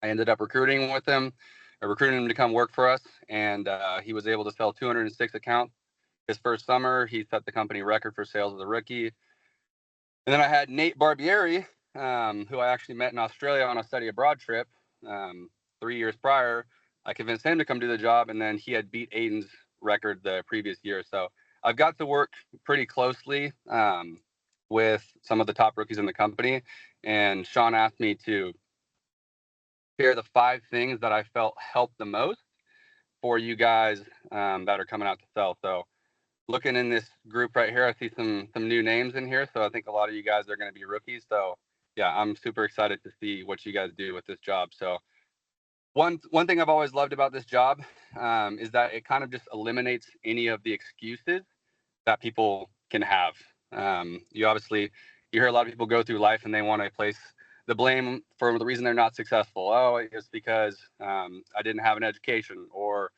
I ended up recruiting him to come work for us, and he was able to sell 206 accounts his first summer. He set the company record for sales as a rookie. And then I had Nate Barbieri, who I actually met in Australia on a study abroad trip 3 years prior. I convinced him to come do the job, and then he had beat Aiden's record the previous year. So I've got to work pretty closely with some of the top rookies in the company. And Sean asked me to share the 5 things that I felt helped the most for you guys that are coming out to sell. So looking in this group right here, I see some new names in here. So I think a lot of you guys are going to be rookies. So yeah, I'm super excited to see what you guys do with this job. So one thing I've always loved about this job is that it kind of just eliminates any of the excuses that people can have. You hear a lot of people go through life and they want to place the blame for the reason they're not successful. Oh, it's because I didn't have an education, or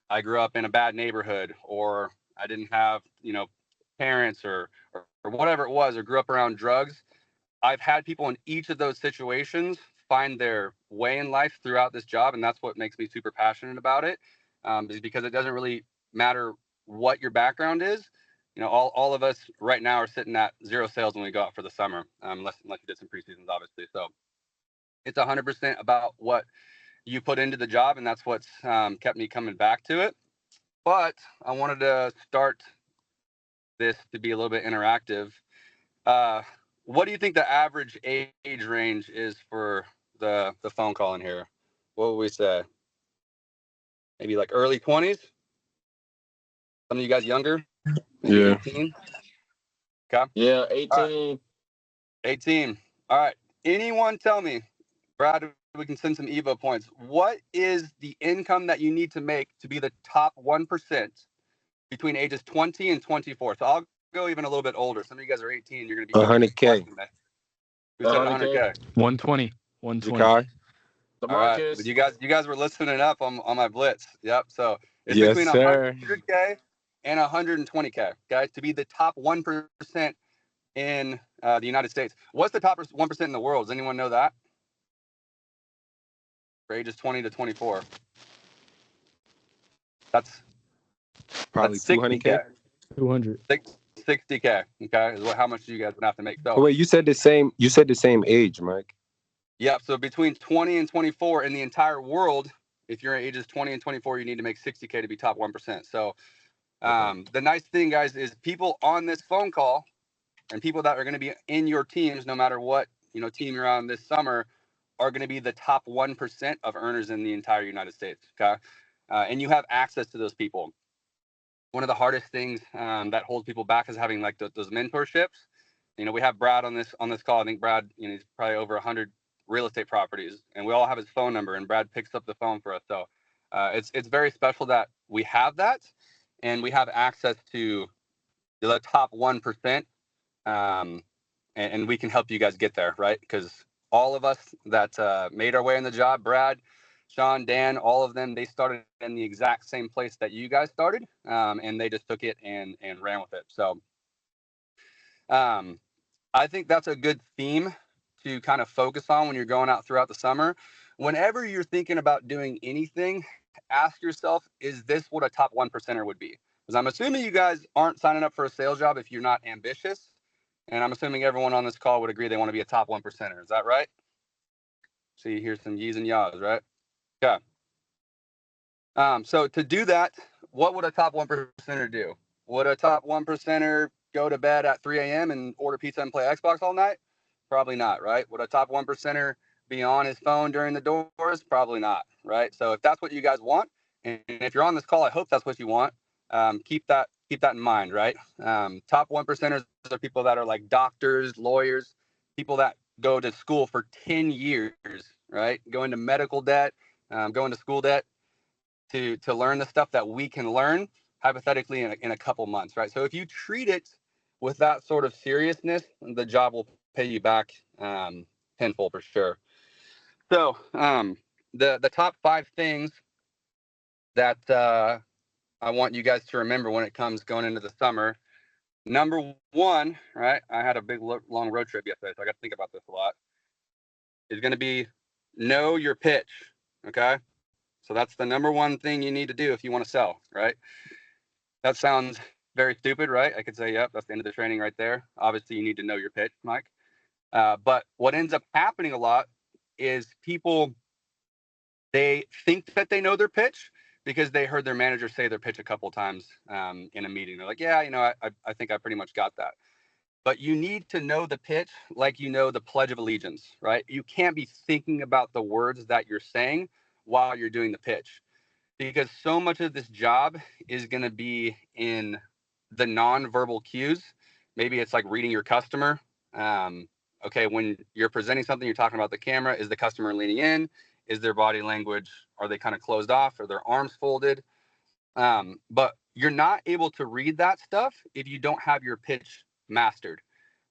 I grew up in a bad neighborhood, or I didn't have, parents or whatever it was, or grew up around drugs. I've had people in each of those situations find their way in life throughout this job. And that's what makes me super passionate about it, is because it doesn't really matter what your background is. All of us right now are sitting at 0 sales when we go out for the summer, unless you did some preseasons, obviously. So it's 100% about what you put into the job, and that's what's kept me coming back to it. But I wanted to start this to be a little bit interactive. What do you think the average age range is for the phone call in here? What would we say? Maybe like early 20s? Some of you guys younger? Maybe 18? Okay. Yeah, 18. 18. All right. Anyone tell me, Brad, we can send some Evo points. What is the income that you need to make to be the top 1% between ages 20 and 24? So I'll go even a little bit older. Some of you guys are 18. You're going to be 100K. Who said 100K? 120. Zakai? All right. But you guys were listening up on my blitz. Yep. So it's Yes, between sir. 100K and 120K, guys, to be the top 1% in the United States. What's the top 1% in the world? Does anyone know that? For ages 20 to 24. That's probably 200K. 200. 60K. Okay, is how much you guys would have to make. So wait, you said the same age, Mike. Yeah, so between 20 and 24 in the entire world, if you're ages 20 and 24, you need to make 60K to be top 1%. So the nice thing, guys, is people on this phone call and people that are going to be in your teams, no matter what team you're on this summer, are going to be the top 1% of earners in the entire United States. Okay, and you have access to those people. One of the hardest things that holds people back is having like those mentorships. We have Brad on this call. I think Brad, he's probably over 100 real estate properties, and we all have his phone number, and Brad picks up the phone for us. So it's very special that we have that, and we have access to the top 1%, and we can help you guys get there, right? Because all of us that made our way in the job, Brad, Sean, Dan, all of them, they started in the exact same place that you guys started, and they just took it and ran with it. So I think that's a good theme to kind of focus on when you're going out throughout the summer. Whenever you're thinking about doing anything, ask yourself, is this what a top 1%er would be? Because I'm assuming you guys aren't signing up for a sales job if you're not ambitious. And I'm assuming everyone on this call would agree they want to be a top 1%er. Is that right? So you hear some yees and yaws, right? Yeah. So to do that, what would a top 1%er do? Would a top 1%er go to bed at 3 a.m. and order pizza and play Xbox all night? Probably not, right? Would a top 1%er be on his phone during the doors? Probably not, right? So if that's what you guys want, and if you're on this call, I hope that's what you want. Keep that in mind, right? Top 1%ers are people that are like doctors, lawyers, people that go to school for 10 years, right? Go into medical debt, go into school debt to learn the stuff that we can learn hypothetically in a couple months, right? So if you treat it with that sort of seriousness, the job will pay you back tenfold for sure. So the top 5 things that I want you guys to remember when it comes going into the summer. Number 1, right? I had a big long road trip yesterday, so I got to think about this a lot. Is going to be know your pitch. Okay. So that's the number one thing you need to do if you want to sell, right? That sounds very stupid, right? I could say, yep, that's the end of the training right there. Obviously, you need to know your pitch, Mike. But what ends up happening a lot is people, they think that they know their pitch because they heard their manager say their pitch a couple of times in a meeting. They're like, yeah, I think I pretty much got that. But you need to know the pitch like you know the Pledge of Allegiance, right? You can't be thinking about the words that you're saying while you're doing the pitch, because so much of this job is going to be in the nonverbal cues. Maybe it's like reading your customer. Okay, when you're presenting something, you're talking about the camera. Is the customer leaning in? Is their body language? Are they kind of closed off? Are their arms folded? But you're not able to read that stuff if you don't have your pitch mastered.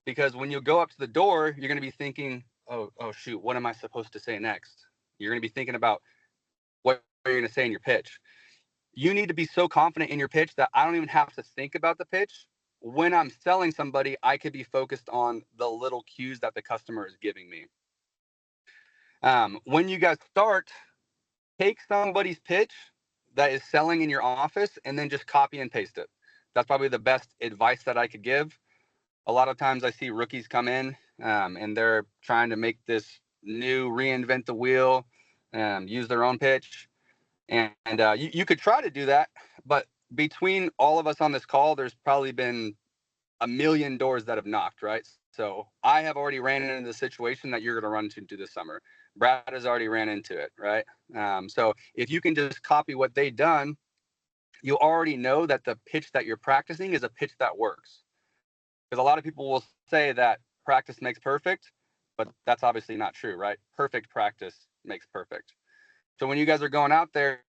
Because when you go up to the door, you're going to be thinking, oh shoot, what am I supposed to say next? You're going to be thinking about what you're going to say in your pitch. You need to be so confident in your pitch that I don't even have to think about the pitch. When I'm selling somebody, I could be focused on the little cues that the customer is giving me. When you guys start, take somebody's pitch that is selling in your office and then just copy and paste it. That's probably the best advice that I could give. A lot of times I see rookies come in and they're trying to make this new, reinvent the wheel, use their own pitch. And you could try to do that, but between all of us on this call, there's probably been a million doors that have knocked, right? So I have already ran into the situation that you're going to run into this summer. Brad has already ran into it, right? So if you can just copy what they've done, you already know that the pitch that you're practicing is a pitch that works. Because a lot of people will say that practice makes perfect, but that's obviously not true, right? Perfect practice makes perfect. So when you guys are going out there,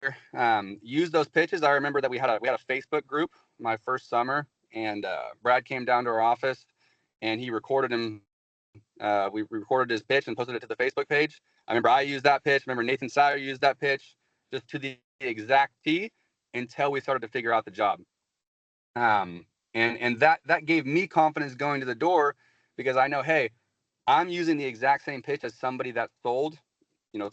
use those pitches. I remember that we had a Facebook group my first summer, and Brad came down to our office, and he recorded him. We recorded his pitch and posted it to the Facebook page. I remember I used that pitch. I remember Nathan Sire used that pitch, just to the exact T, until we started to figure out the job. And that gave me confidence going to the door, because I know, hey, I'm using the exact same pitch as somebody that sold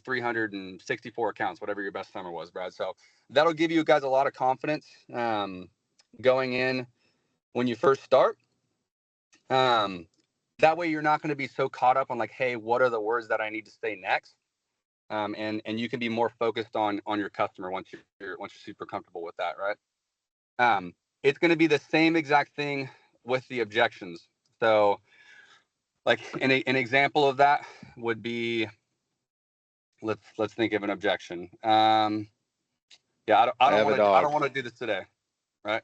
364 accounts, whatever your best summer was, Brad. So that'll give you guys a lot of confidence going in when you first start. That way you're not going to be so caught up on like, hey, what are the words that I need to say next? And you can be more focused on your customer once you're super comfortable with that, right? It's going to be the same exact thing with the objections. So like an example of that would be, let's think of an objection. Yeah, I don't want to do this today, right?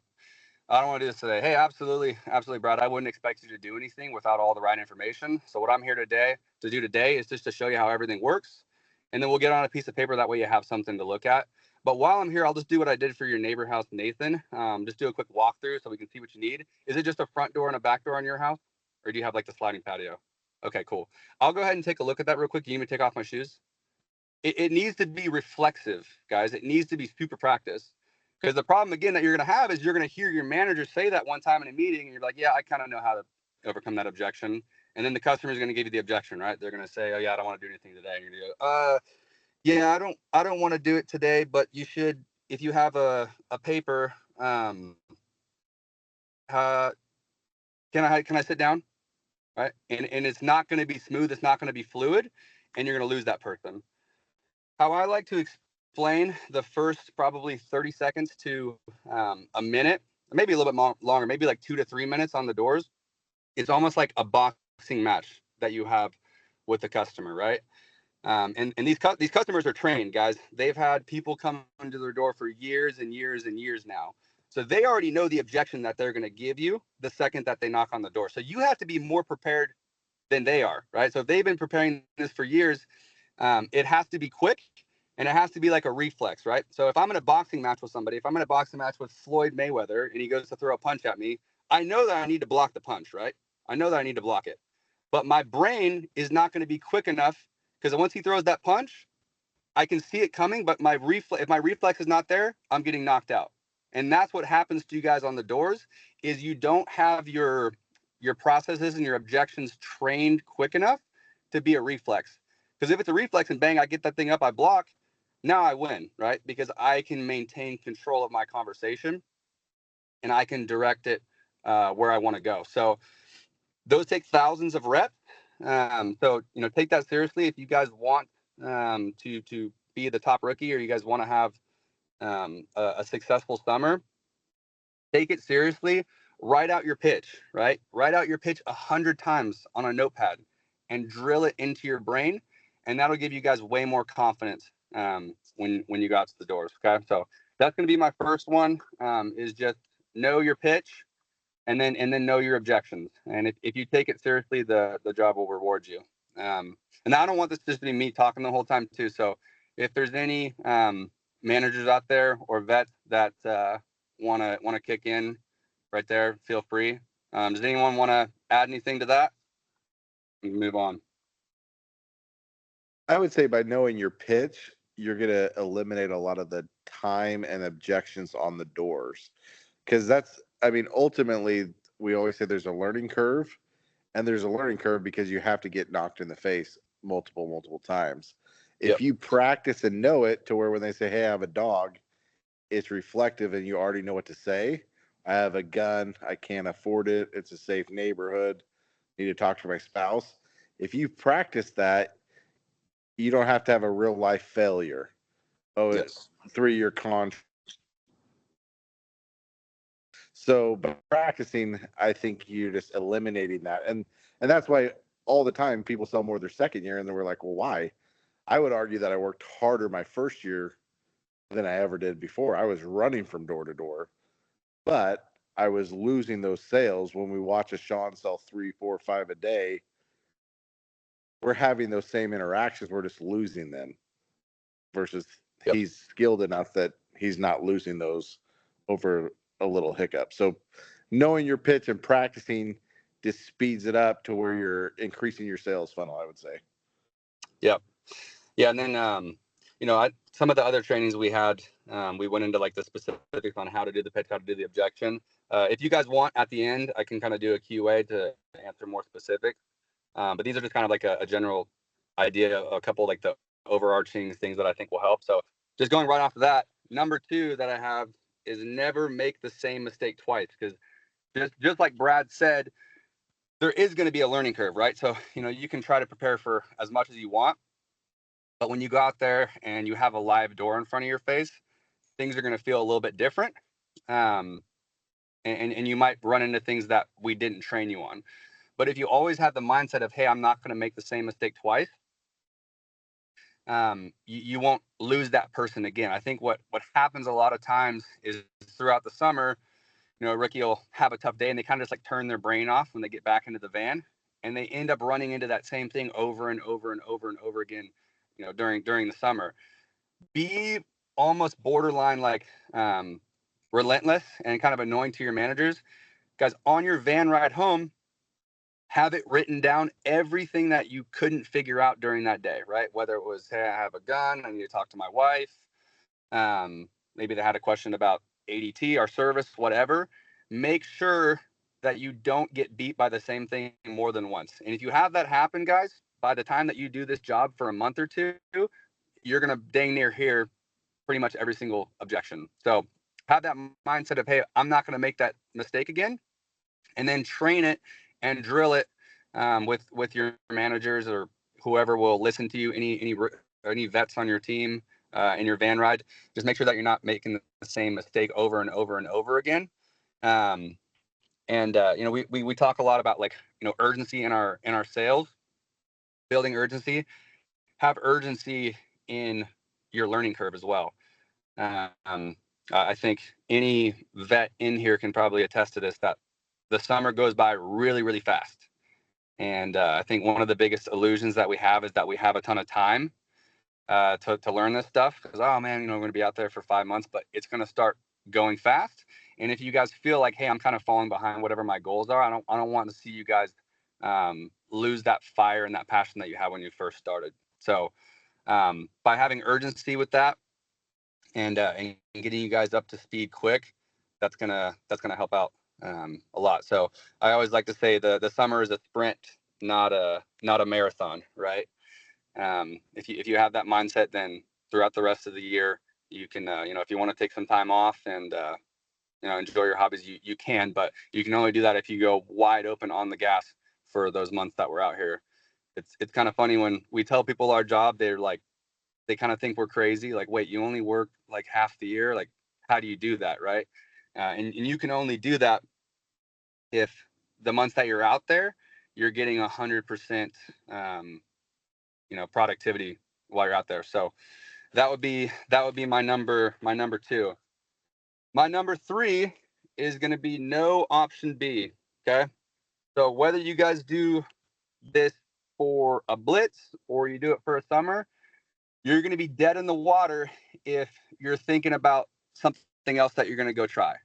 I don't want to do this today. Hey, absolutely, Brad. I wouldn't expect you to do anything without all the right information. So what I'm here to do today is just to show you how everything works, and then we'll get on a piece of paper. That way you have something to look at. But while I'm here, I'll just do what I did for your neighbor house, Nathan. Just do a quick walkthrough so we can see what you need. Is it just a front door and a back door on your house, or do you have like the sliding patio? Okay, cool. I'll go ahead and take a look at that real quick. You need me to take off my shoes? It needs to be reflexive, guys. It needs to be super practice. Because the problem, again, that you're going to have is you're going to hear your manager say that one time in a meeting, and you're like, yeah, I kind of know how to overcome that objection. And then the customer is going to give you the objection, right? They're going to say, oh, yeah, I don't want to do anything today. And you're going to go, yeah, I don't want to do it today, but you should, if you have a paper, can I sit down? Right? And it's not going to be smooth. It's not going to be fluid, and you're going to lose that person. How I like to explain the first probably 30 seconds to a minute, maybe a little bit longer, maybe like 2 to 3 minutes on the doors. It's almost like a boxing match that you have with the customer, right? And these customers are trained, guys. They've had people come into their door for years and years and years now. So they already know the objection that they're going to give you the second that they knock on the door. So you have to be more prepared than they are, right? So if they've been preparing this for years, it has to be quick, and it has to be like a reflex, right? So if I'm in a boxing match with somebody, if I'm in a boxing match with Floyd Mayweather and he goes to throw a punch at me, I know that I need to block the punch, right? I know that I need to block it. But my brain is not going to be quick enough, because once he throws that punch, I can see it coming, but if my reflex is not there, I'm getting knocked out. And that's what happens to you guys on the doors, is you don't have your processes and your objections trained quick enough to be a reflex. Because if it's a reflex and bang, I get that thing up, I block, now I win, right? Because I can maintain control of my conversation and I can direct it where I want to go. So those take thousands of reps. So, take that seriously. If you guys want to be the top rookie, or you guys want to have a successful summer, take it seriously. Write out your pitch, right? Write out your pitch 100 times on a notepad and drill it into your brain. And that'll give you guys way more confidence when you go out to the doors. Okay. So that's going to be my first one, is just know your pitch and then know your objections. And if you take it seriously, the job will reward you. And I don't want this just to be me talking the whole time too. So if there's any managers out there or vets that want to kick in right there, feel free. Does anyone want to add anything to that? We can move on. I would say by knowing your pitch, you're going to eliminate a lot of the time and objections on the doors. Because ultimately, we always say there's a learning curve, and there's a learning curve because you have to get knocked in the face multiple times. If you practice and know it to where when they say, hey, I have a dog, it's reflective and you already know what to say. I have a gun. I can't afford it. It's a safe neighborhood. I need to talk to my spouse. If you practice that, you don't have to have a real life failure. It's 3-year contract. So by practicing, I think you're just eliminating that. And that's why all the time people sell more their second year, and then we're like, well, why? I would argue that I worked harder my first year than I ever did before. I was running from door to door, but I was losing those sales. When we watch a Sean sell 3, 4, 5 a day, we're having those same interactions. We're just losing them versus he's skilled enough that he's not losing those over a little hiccup. So knowing your pitch and practicing just speeds it up to where you're increasing your sales funnel, I would say. Yep. Yeah. And then, some of the other trainings we had, we went into like the specifics on how to do the pitch, how to do the objection. If you guys want at the end, I can kind of do a QA to answer more specifics. But these are just kind of like a general idea, a couple like the overarching things that I think will help. So just going right off of that, number 2 that I have is never make the same mistake twice. Because just like Brad said, there is going to be a learning curve, right? So, you can try to prepare for as much as you want. But when you go out there and you have a live door in front of your face, things are going to feel a little bit different. And you might run into things that we didn't train you on. But if you always have the mindset of, hey, I'm not going to make the same mistake twice, you won't lose that person again. I think what happens a lot of times is throughout the summer, a rookie will have a tough day and they kind of just like turn their brain off when they get back into the van, and they end up running into that same thing over and over and over and over again, during the summer. Be almost borderline like relentless and kind of annoying to your managers. Guys, on your van ride home, have it written down, everything that you couldn't figure out during that day, right? Whether it was, hey, I have a gun, I need to talk to my wife. Maybe they had a question about ADT, our service, whatever. Make sure that you don't get beat by the same thing more than once. And if you have that happen, guys, by the time that you do this job for a month or two, you're going to dang near hear pretty much every single objection. So have that mindset of, hey, I'm not going to make that mistake again. And then train it and drill it with your managers or whoever will listen to you, any vets on your team in your van ride. Just make sure that you're not making the same mistake over and over and over again. We talk a lot about like, urgency in our sales, building urgency. Have urgency in your learning curve as well. I think any vet in here can probably attest to this, that the summer goes by really, really fast. And I think one of the biggest illusions that we have is that we have a ton of time to learn this stuff. Because, oh man, we're going to be out there for 5 months, but it's going to start going fast. And if you guys feel like, hey, I'm kind of falling behind whatever my goals are, I don't want to see you guys lose that fire and that passion that you had when you first started. So by having urgency with that and getting you guys up to speed quick, that's gonna help out a lot. So I always like to say the summer is a sprint, not a marathon, right? If you have that mindset, then throughout the rest of the year, you can, if you want to take some time off and, enjoy your hobbies, you can, but you can only do that if you go wide open on the gas for those months that we're out here. It's kind of funny when we tell people our job, they kind of think we're crazy. Like, wait, you only work like half the year. Like, how do you do that? Right. And you can only do that if the months that you're out there, you're getting 100%, productivity while you're out there. So that would be my number 2. My number 3 is going to be no option B. Okay. So whether you guys do this for a blitz or you do it for a summer, you're going to be dead in the water if you're thinking about something else that you're going to go try,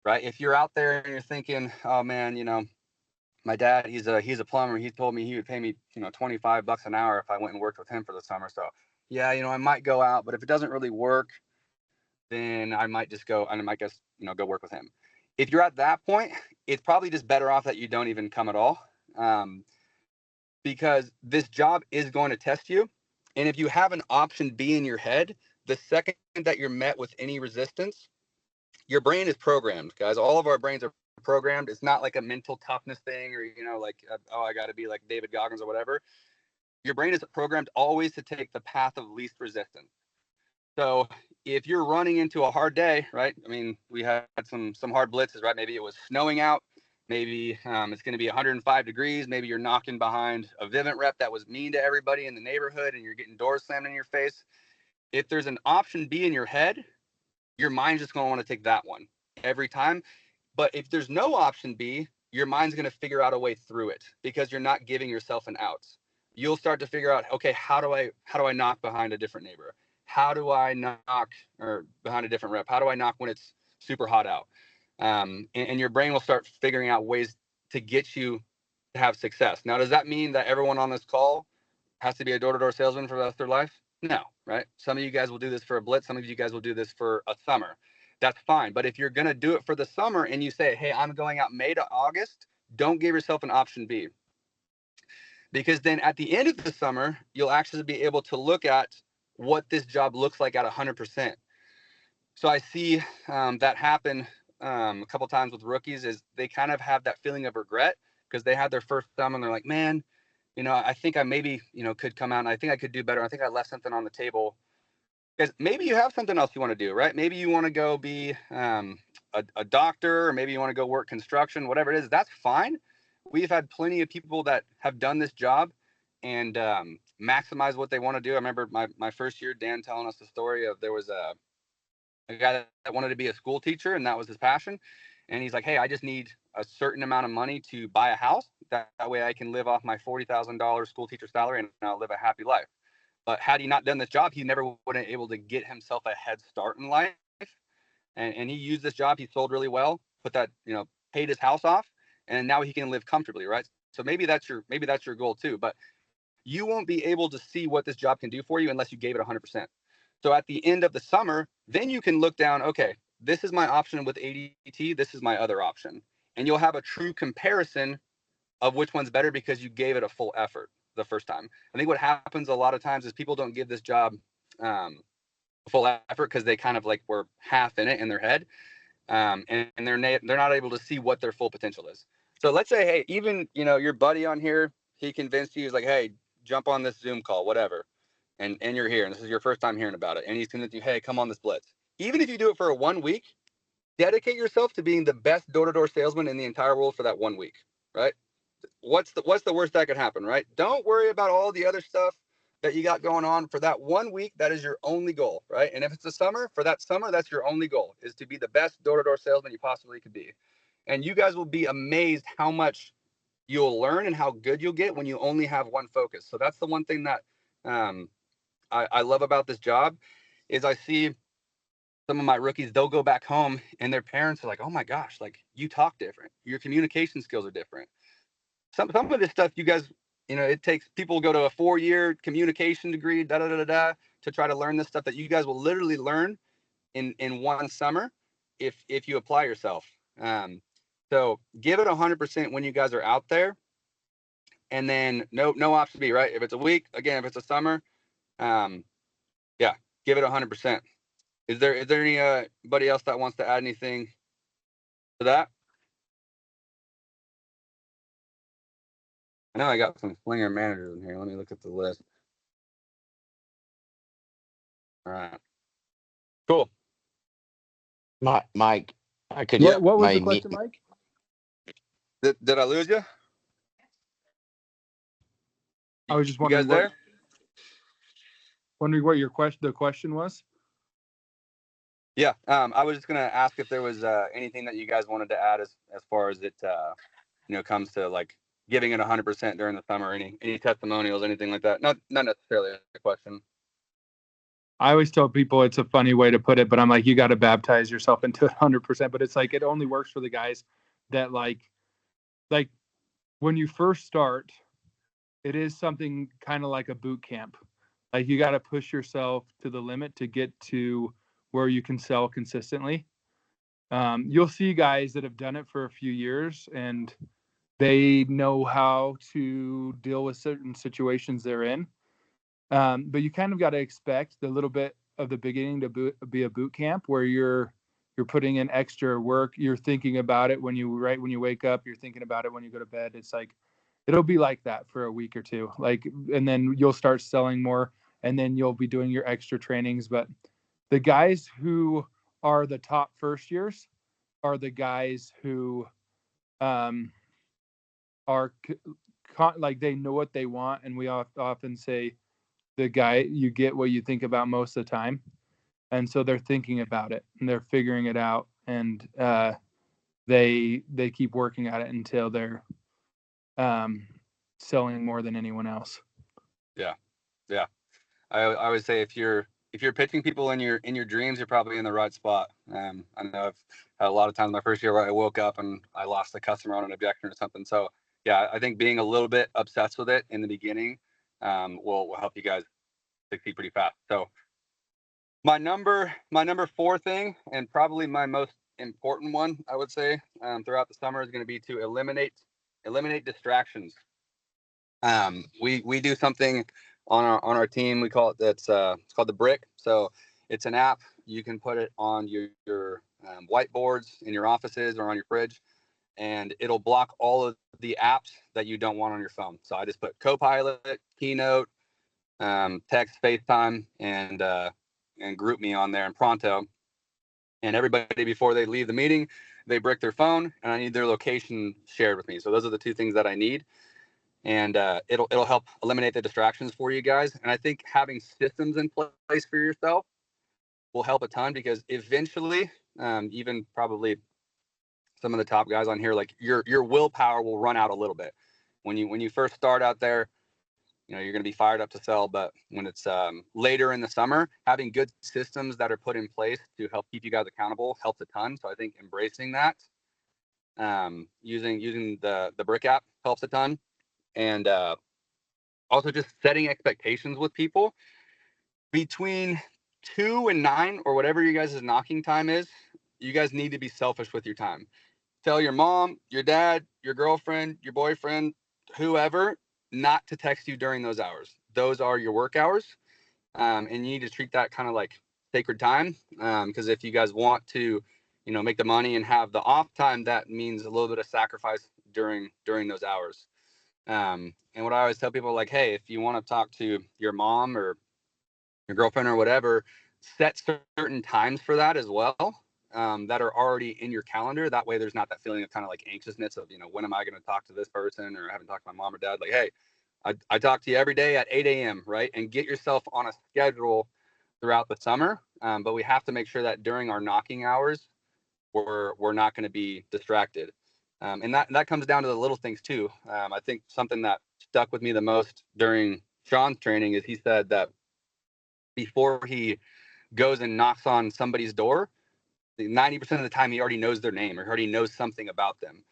right? If you're out there and you're thinking, oh man, my dad, he's a plumber. He told me he would pay me, $25 an hour if I went and worked with him for the summer. So yeah, I might go out, but if it doesn't really work, then I might just go and I might just, go work with him. If you're at that point, it's probably just better off that you don't even come at all. Because this job is going to test you. And if you have an option B in your head, the second that you're met with any resistance, your brain is programmed, guys. All of our brains are programmed. It's not like a mental toughness thing or, I got to be like David Goggins or whatever. Your brain is programmed always to take the path of least resistance. So if you're running into a hard day, right? I mean, we had some hard blitzes, right? Maybe it was snowing out. Maybe it's going to be 105 degrees. Maybe you're knocking behind a Vivint rep that was mean to everybody in the neighborhood and you're getting doors slammed in your face. If there's an option B in your head, your mind's just going to want to take that one every time. But if there's no option B, your mind's going to figure out a way through it because you're not giving yourself an out. You'll start to figure out, okay, how do I knock behind a different neighbor? How do I knock or behind a different rep? How do I knock when it's super hot out? And your brain will start figuring out ways to get you to have success. Now, does that mean that everyone on this call has to be a door-to-door salesman for the rest of their life? No, right? Some of you guys will do this for a blitz. Some of you guys will do this for a summer. That's fine. But if you're going to do it for the summer and you say, hey, I'm going out May to August, don't give yourself an option B. Because then at the end of the summer, you'll actually be able to look at what this job looks like at 100%. So I see that happen a couple times with rookies is they kind of have that feeling of regret because they had their first summer and they're like, man, I think I maybe, could come out and I think I could do better. I think I left something on the table. Because maybe you have something else you want to do, right? Maybe you want to go be a doctor, or maybe you want to go work construction, whatever it is. That's fine. We've had plenty of people that have done this job and maximize what they want to do. I remember my first year, Dan telling us the story of there was a guy that wanted to be a school teacher, and that was his passion. And he's like, hey, I just need a certain amount of money to buy a house. That way I can live off my $40,000 school teacher salary and I'll live a happy life. But had he not done this job, he never would have been able to get himself a head start in life. And he used this job. He sold really well, put that, paid his house off, and now he can live comfortably, right? So maybe that's your goal too. But you won't be able to see what this job can do for you unless you gave it 100%. So at the end of the summer, then you can look down, okay, this is my option with ADT. This is my other option. And you'll have a true comparison of which one's better because you gave it a full effort the first time. I think what happens a lot of times is people don't give this job full effort because they kind of like were half in it in their head, and they're not able to see what their full potential is. So let's say, hey, even your buddy on here, he convinced you, he's like, hey, jump on this Zoom call, whatever, and you're here, and this is your first time hearing about it, and he's convinced you, hey, come on this blitz. Even if you do it for 1 week, dedicate yourself to being the best door-to-door salesman in the entire world for that 1 week, right? What's the worst that could happen, right? Don't worry about all the other stuff that you got going on. For that 1 week, that is your only goal, right? And if it's a summer, for that summer, that's your only goal, is to be the best door-to-door salesman you possibly could be. And you guys will be amazed how much you'll learn and how good you'll get when you only have one focus. So that's the one thing that I love about this job is I see some of my rookies, they'll go back home and their parents are like, oh my gosh, like you talk different. Your communication skills are different. Some of this stuff you guys, it takes people go to a 4-year communication degree, to try to learn this stuff that you guys will literally learn in one summer if you apply yourself. So give it 100% when you guys are out there. and then no option B, right? If it's a week, again, if it's a summer, yeah, give it 100%. Is there anybody else that wants to add anything to that? I know I got some slinger managers in here. Let me look at the list. All right. Cool. Mike, I could What was the question, Mike? Did I lose you? I was just You guys there? Wondering what the question was. Yeah. I was just gonna ask if there was anything that you guys wanted to add as far as it comes to like giving it 100% during the summer. Any testimonials, anything like that? Not necessarily a question. I always tell people it's a funny way to put it, but I'm like, you got to baptize yourself into 100%. But it's like it only works for the guys that like when you first start, it is something kind of like a boot camp. Like you got to push yourself to the limit to get to where you can sell consistently. You'll see guys that have done it for a few years and they know how to deal with certain situations they're in. But you kind of got to expect the little bit of the beginning to be a boot camp where you're putting in extra work. You're thinking about it when you wake up. You're thinking about it when you go to bed. It's like it'll be like that for a week or two. And then you'll start selling more, and then you'll be doing your extra trainings. But the guys who are the top first years are the guys who are like they know what they want, and we often say the guy you get what you think about most of the time, and so they're thinking about it and they're figuring it out, and they keep working at it until they're selling more than anyone else. Yeah. I always say if you're pitching people in your dreams, you're probably in the right spot. I know I've had a lot of times my first year where I woke up and I lost a customer on an objection or something. So yeah, I think being a little bit obsessed with it in the beginning will help you guys succeed pretty fast. So my number 4 thing, and probably my most important one, I would say, throughout the summer is going to be to eliminate distractions. We do something on our team. We call it it's called the Brick. So it's an app. You can put it on your whiteboards in your offices or on your fridge, and it'll block all of the apps that you don't want on your phone. So I just put Copilot, Keynote, Text, FaceTime, and GroupMe on there, and Pronto. And everybody, before they leave the meeting, they brick their phone, and I need their location shared with me. So those are the 2 things that I need. And it'll help eliminate the distractions for you guys. And I think having systems in place for yourself will help a ton, because eventually, even probably some of the top guys on here, like your willpower will run out a little bit. When you first start out there, you're going to be fired up to sell. But when it's later in the summer, having good systems that are put in place to help keep you guys accountable helps a ton. So I think embracing that, using the Brick app helps a ton. And also just setting expectations with people between 2 and 9, or whatever you guys' knocking time is. You guys need to be selfish with your time. Tell your mom, your dad, your girlfriend, your boyfriend, whoever, not to text you during those hours. Those are your work hours. And you need to treat that kind of like sacred time. Because if you guys want to, make the money and have the off time, that means a little bit of sacrifice during those hours. And what I always tell people, like, hey, if you want to talk to your mom or your girlfriend or whatever, set certain times for that as well, that are already in your calendar. That way there's not that feeling of kind of like anxiousness of, when am I going to talk to this person, or I haven't talked to my mom or dad. Like, hey, I talk to you every day at 8 a.m., right? And get yourself on a schedule throughout the summer. But we have to make sure that during our knocking hours, we're not going to be distracted. And that comes down to the little things too. I think something that stuck with me the most during Sean's training is he said that before he goes and knocks on somebody's door, 90% of the time he already knows their name or already knows something about them.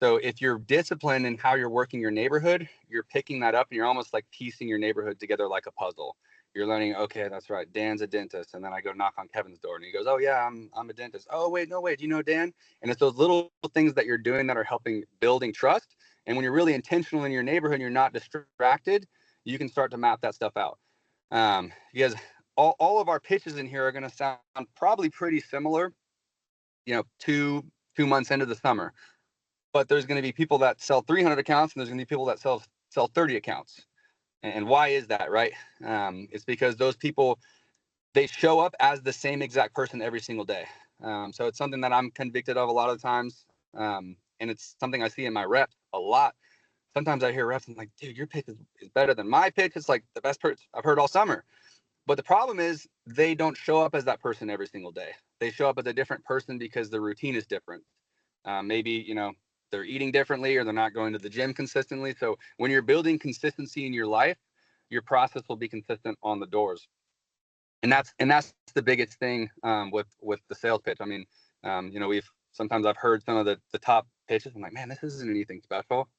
So if you're disciplined in how you're working your neighborhood, you're picking that up and you're almost like piecing your neighborhood together like a puzzle. You're learning, okay, that's right, Dan's a dentist. And then I go knock on Kevin's door and he goes, oh yeah, I'm a dentist. Oh wait, no, wait, do you know Dan? And it's those little things that you're doing that are helping building trust. And when you're really intentional in your neighborhood and you're not distracted, you can start to map that stuff out. Because all of our pitches in here are going to sound probably pretty similar, you know, two months into the summer. But there's going to be people that sell 300 accounts and there's going to be people that sell 30 accounts. And why is that, right? It's because those people, they show up as the same exact person every single day. So it's something that I'm convicted of a lot of times. And it's something I see in my reps a lot. Sometimes I hear reps and I'm like, dude, your pitch is better than my pitch. It's like the best pitch I've heard all summer. But the problem is they don't show up as that person every single day. They show up as a different person because the routine is different. Maybe, you know, they're eating differently or they're not going to the gym consistently. So when you're building consistency in your life, your process will be consistent on the doors. And that's the biggest thing with the sales pitch. I mean, you know, sometimes I've heard some of the top pitches. I'm like, man, this isn't anything special.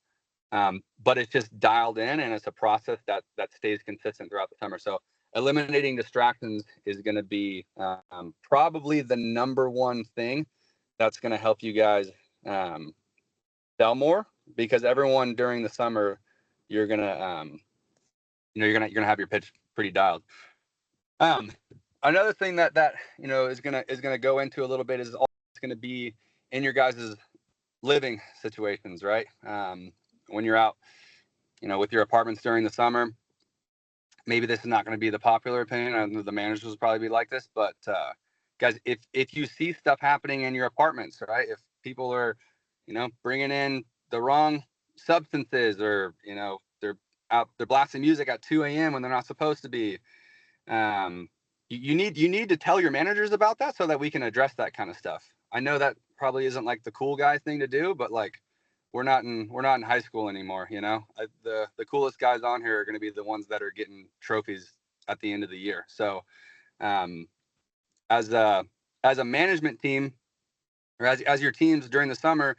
But it's just dialed in and it's a process that stays consistent throughout the summer. So eliminating distractions is going to be probably the number one thing that's going to help you guys sell more, because everyone during the summer, you're going to, you know, you're going to have your pitch pretty dialed. Another thing that you know is gonna go into a little bit is all it's gonna be in your guys' living situations, right? When you're out, you know, with your apartments during the summer, maybe this is not going to be the popular opinion. I know the managers will probably be like this, but guys, if you see stuff happening in your apartments, right? If people are, you know, bringing in the wrong substances, or you know, they're blasting music at 2 a.m. when they're not supposed to be. You need to tell your managers about that so that we can address that kind of stuff. I know that probably isn't like the cool guy thing to do, but like we're not in high school anymore. You know, the coolest guys on here are going to be the ones that are getting trophies at the end of the year. So as a management team, or as your teams during the summer,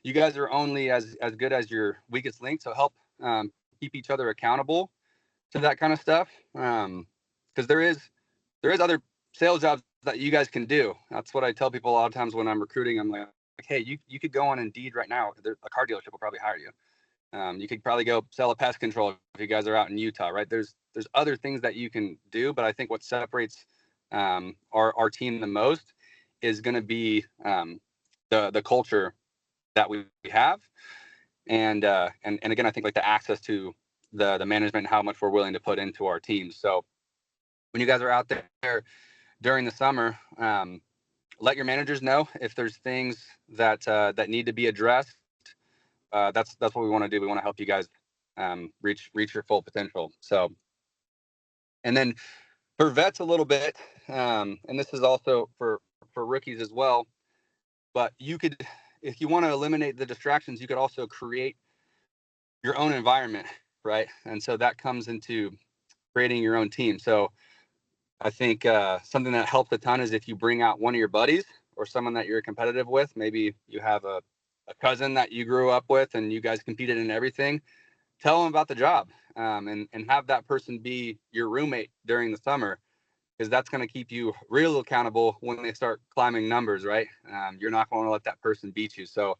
you guys are only as good as your weakest link. So help keep each other accountable to that kind of stuff. Because there is other sales jobs that you guys can do. That's what I tell people a lot of times when I'm recruiting. I'm like, hey, you could go on Indeed right now. A car dealership will probably hire you. You could probably go sell a pest control if you guys are out in Utah, right? There's other things that you can do, but I think what separates our team the most is going to be the culture that we have, and again, I think like the access to the management and how much we're willing to put into our teams. So when you guys are out there during the summer, let your managers know if there's things that need to be addressed. That's what we want to do. We want to help you guys reach your full potential. So, and then for vets a little bit, and this is also for rookies as well. But you could, if you want to eliminate the distractions, you could also create your own environment, right? And so that comes into creating your own team. So I think something that helps a ton is if you bring out one of your buddies or someone that you're competitive with. Maybe you have a cousin that you grew up with and you guys competed in everything. Tell them about the job, and have that person be your roommate during the summer, because that's going to keep you real accountable when they start climbing numbers, right? You're not going to let that person beat you. So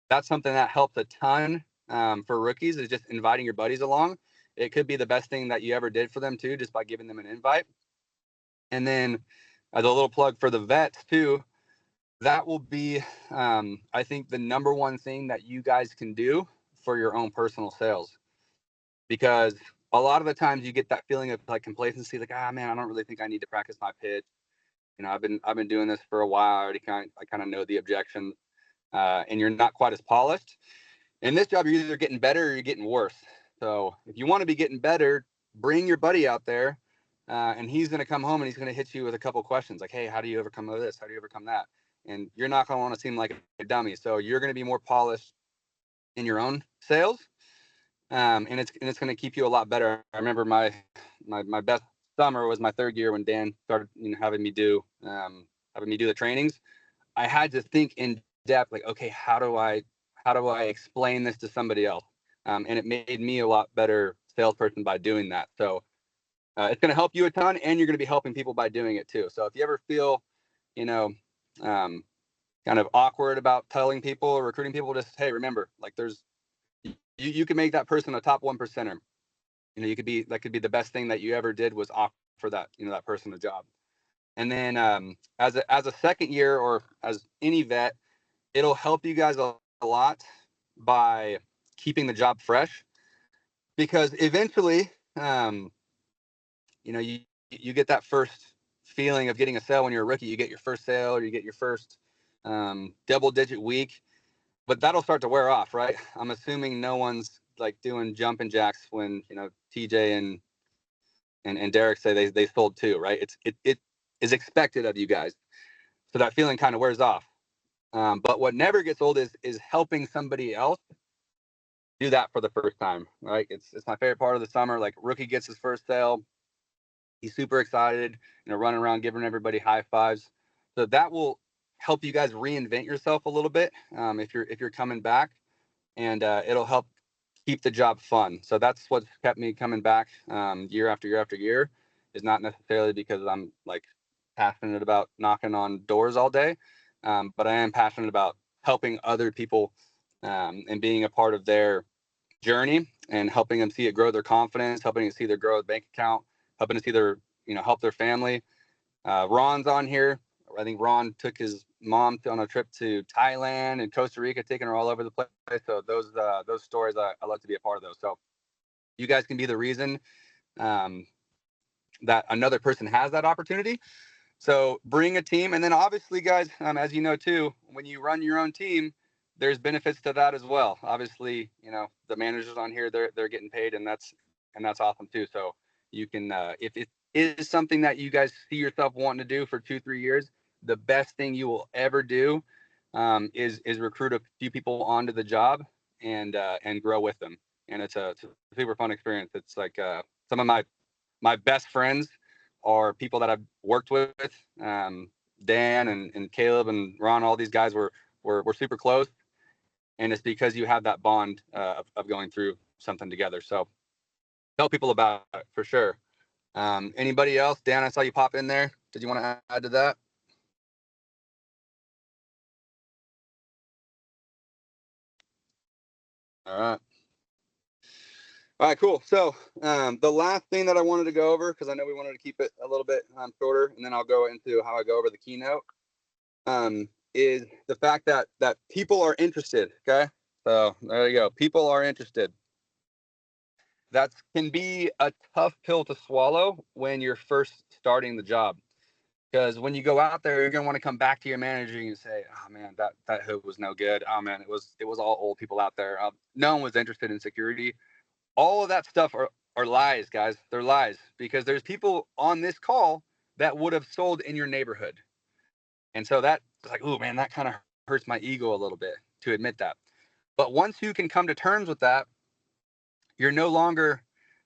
that's something that helps a ton for rookies, is just inviting your buddies along. It could be the best thing that you ever did for them too, just by giving them an invite. And then as a little plug for the vets too, that will be, I think, the number one thing that you guys can do for your own personal sales. Because a lot of the times you get that feeling of like complacency, like, man, I don't really think I need to practice my pitch. You know, I've been doing this for a while. I kind of know the objections, and you're not quite as polished. In this job, you're either getting better or you're getting worse. So if you want to be getting better, bring your buddy out there, and he's going to come home and he's going to hit you with a couple questions like, hey, how do you overcome this? How do you overcome that? And you're not going to want to seem like a dummy. So you're going to be more polished in your own sales, and it's going to keep you a lot better. I remember my best summer was my third year when Dan started, you know, having me do the trainings. I had to think in depth, like, okay, how do I explain this to somebody else? And it made me a lot better salesperson by doing that. So it's going to help you a ton, and you're going to be helping people by doing it too. So if you ever feel, you know, kind of awkward about telling people or recruiting people, just, hey, remember, like you can make that person a top 1%er. You could be, that could be the best thing that you ever did was offer that, that person a job. And then as a second year, or as any vet, it'll help you guys a lot by keeping the job fresh, because eventually, you get that first feeling of getting a sale when you're a rookie. You get your first sale, or you get your first double-digit week, but that'll start to wear off, right? I'm assuming no one's like doing jumping jacks when TJ and Derek say they sold 2, right? It is expected of you guys, so that feeling kind of wears off. But what never gets old is helping somebody else do that for the first time, right? It's my favorite part of the summer. Like, rookie gets his first sale, he's super excited, running around giving everybody high fives. So that will help you guys reinvent yourself a little bit, if you're coming back, and it'll help keep the job fun. So that's what's kept me coming back year after year after year. Is not necessarily because I'm like passionate about knocking on doors all day, but I am passionate about helping other people and being a part of their journey, and helping them see it grow their confidence, helping them see their grow bank account, helping to see their help their family. Ron's on here. I think Ron took his mom on a trip to Thailand and Costa Rica, taking her all over the place. So those stories, I love to be a part of those. So you guys can be the reason that another person has that opportunity. So bring a team, and then obviously, guys, as you know too, when you run your own team, there's benefits to that as well. Obviously, the managers on here, they're getting paid, and that's awesome too. So you can, if it is something that you guys see yourself wanting to do for 2-3 years, the best thing you will ever do is recruit a few people onto the job and grow with them. And it's a super fun experience. It's like some of my best friends are people that I've worked with. Dan and Caleb and Ron, all these guys were super close, and it's because you have that bond of going through something together. So tell people about it for sure. Anybody else? Dan, I saw you pop in there. Did you want to add to that? All right. All right, cool. So the last thing that I wanted to go over, because I know we wanted to keep it a little bit shorter, and then I'll go into how I go over the keynote, is the fact that people are interested. Okay, so there you go. People are interested. That can be a tough pill to swallow when you're first starting the job, because when you go out there, you're gonna want to come back to your manager and say, "Oh man, that hoop was no good. Oh man, it was all old people out there. No one was interested in security." All of that stuff are lies, guys. They're lies, because there's people on this call that would have sold in your neighborhood. And so that's like, oh man, that kind of hurts my ego a little bit to admit that. But once you can come to terms with that, you're no longer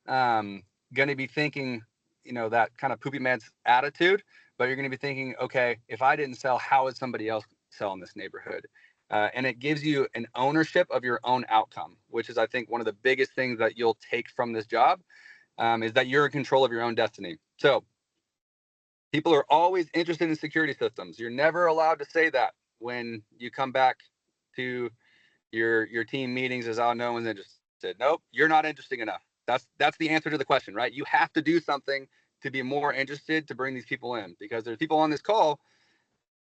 going to be thinking, that kind of poopy man's attitude, but you're going to be thinking, okay, if I didn't sell, how is somebody else sell in this neighborhood? And it gives you an ownership of your own outcome, which is, I think, one of the biggest things that you'll take from this job, is that you're in control of your own destiny. So people are always interested in security systems. You're never allowed to say that when you come back to your team meetings, as oh, no one's interested. Nope, you're not interesting enough. That's the answer to the question, right? You have to do something to be more interested to bring these people in, because there's people on this call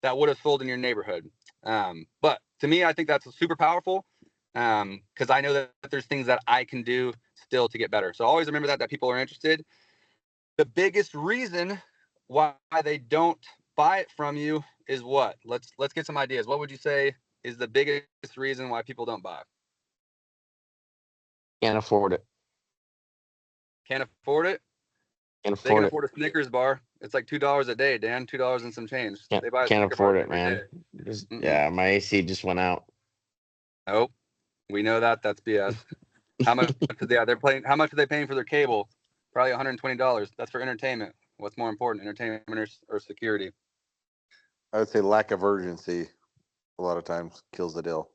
that would have sold in your neighborhood. But to me, I think that's super powerful, because I know that there's things that I can do still to get better. So always remember that people are interested. The biggest reason why they don't buy it from you is what? Let's get some ideas. What would you say is the biggest reason why people don't buy? Can't afford it. Can't afford it? Can't They can afford it. afford a Snickers bar. It's like $2 a day, Dan. $2 and some change. They buy a Can't Snickers afford bar it, every man. day. Yeah, my AC just went out. Nope. We know that. That's BS. How much? Yeah, they're paying. How much are they paying for their cable? Probably $120. That's for entertainment. What's more important, entertainment or security? I would say lack of urgency a lot of times kills the deal.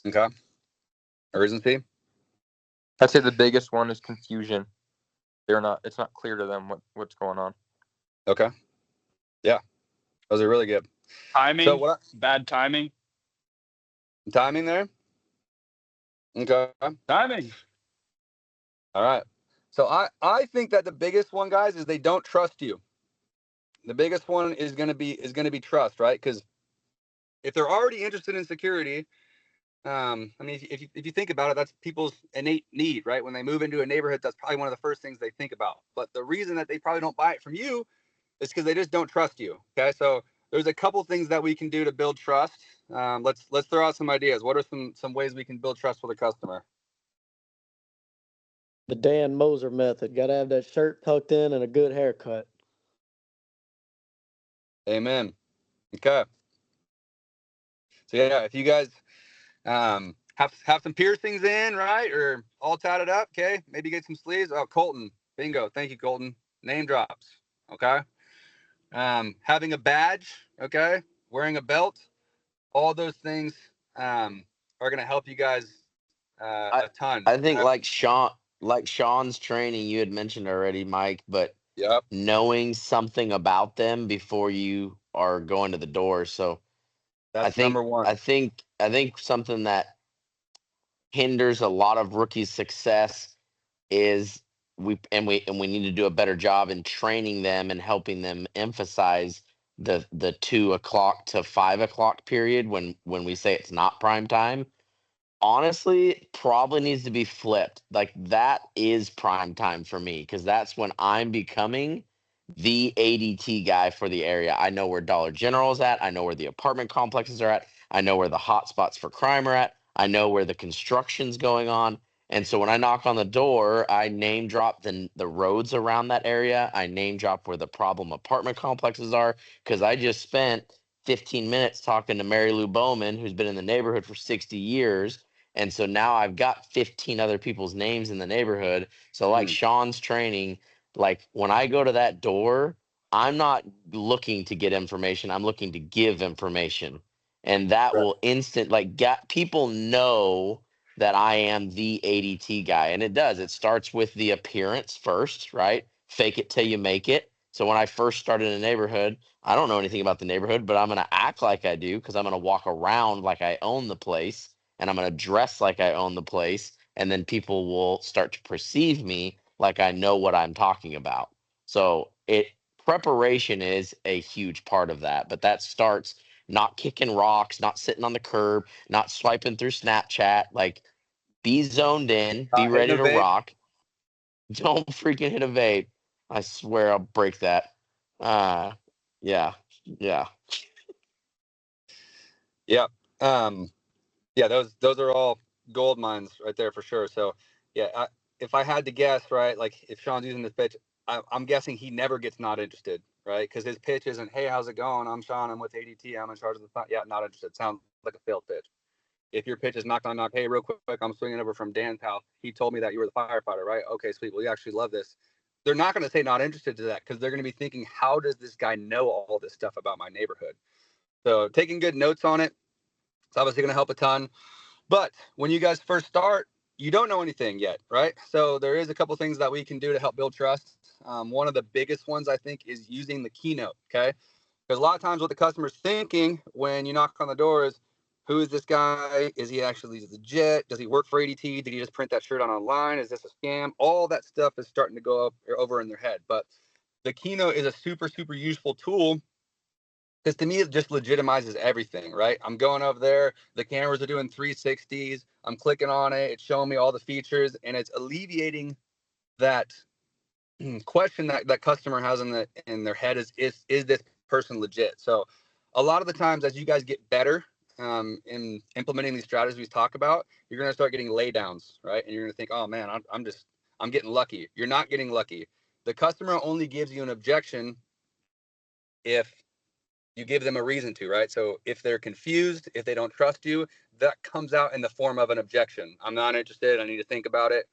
Okay. Urgency. I'd say the biggest one is confusion. It's not clear to them what's going on. Okay. Yeah. Those are really good. Timing. So what? Bad timing. Timing there? Okay. Timing. All right. So I think that the biggest one, guys, is they don't trust you. The biggest one is gonna be trust, right? Because if they're already interested in security, I mean, if you think about it, that's people's innate need, right? When they move into a neighborhood, that's probably one of the first things they think about. But the reason that they probably don't buy it from you is because they just don't trust you. Okay, so there's a couple things that we can do to build trust. Let's throw out some ideas. What are some ways we can build trust with a customer? The Dan Moser method. Got to have that shirt tucked in and a good haircut. Amen. Okay. So yeah, if you guys have some piercings in, right, or all tatted up, okay, maybe get some sleeves. Oh, Colton, bingo, thank you, Colton. Name drops, okay. Having a badge, okay, wearing a belt, all those things are gonna help you guys I a ton. I think like Sean's training you had mentioned already, Mike, but Yep, knowing something about them before you are going to the door. So I that's think number one. I think something that hinders a lot of rookies' success is we need to do a better job in training them and helping them emphasize the 2 o'clock to 5 o'clock period when we say it's not prime time. Honestly, probably needs to be flipped. Like that is prime time for me because that's when I'm becoming the ADT guy for the area. I know where Dollar General is at. I know where the apartment complexes are at. I know where the hot spots for crime are at. I know where the construction's going on. And so when I knock on the door, I name drop the roads around that area. I name drop where the problem apartment complexes are because I just spent 15 minutes talking to Mary Lou Bowman, who's been in the neighborhood for 60 years. And so now I've got 15 other people's names in the neighborhood. So like Mm, Sean's training, like when I go to that door, I'm not looking to get information. I'm looking to give information. And that right. will instant like get people know that I am the ADT guy. And it does. It starts with the appearance first, right? Fake it till you make it. So when I first started in a neighborhood, I don't know anything about the neighborhood, but I'm going to act like I do because I'm going to walk around like I own the place and I'm going to dress like I own the place. And then people will start to perceive me like I know what I'm talking about. So it preparation is a huge part of that, but that starts not kicking rocks, not sitting on the curb, not swiping through Snapchat. Like be zoned in, be Hitting ready a to vape. rock. Don't freaking hit a vape. I swear I'll break that. Uh yeah. Yeah. Yep. Yeah, those are all gold mines right there for sure. So yeah, if I had to guess, right, like if Sean's using this pitch, I'm guessing he never gets not interested, right? Because his pitch isn't, hey, how's it going? I'm Sean. I'm with ADT. I'm in charge of the yeah, not interested. Sounds like a failed pitch. If your pitch is knock on knock, hey, real quick, I'm swinging over from Dan's house. He told me that you were the firefighter, right? Okay, sweet. Well, you actually love this. They're not going to say not interested to that because they're going to be thinking, how does this guy know all this stuff about my neighborhood? So taking good notes on it, it's obviously going to help a ton. But when you guys first start, you don't know anything yet, right? So there is a couple things that we can do to help build trust. One of the biggest ones I think is using the keynote. Okay, because a lot of times what the customer's thinking when you knock on the door is, who is this guy? Is he actually legit? Does he work for ADT? Did he just print that shirt on online? Is this a scam? All that stuff is starting to go up or over in their head. But the keynote is a super useful tool because to me it just legitimizes everything, right? I'm going over there, the cameras are doing 360s, I'm clicking on it, it's showing me all the features, and it's alleviating that question that customer has in their head is this person legit? So a lot of the times as you guys get better in implementing these strategies we talk about, you're going to start getting laydowns, right? And you're going to think, oh man, I'm getting lucky. You're not getting lucky. The customer only gives you an objection if you give them a reason to, right? So if they're confused, if they don't trust you, that comes out in the form of an objection. I'm not interested. I need to think about it.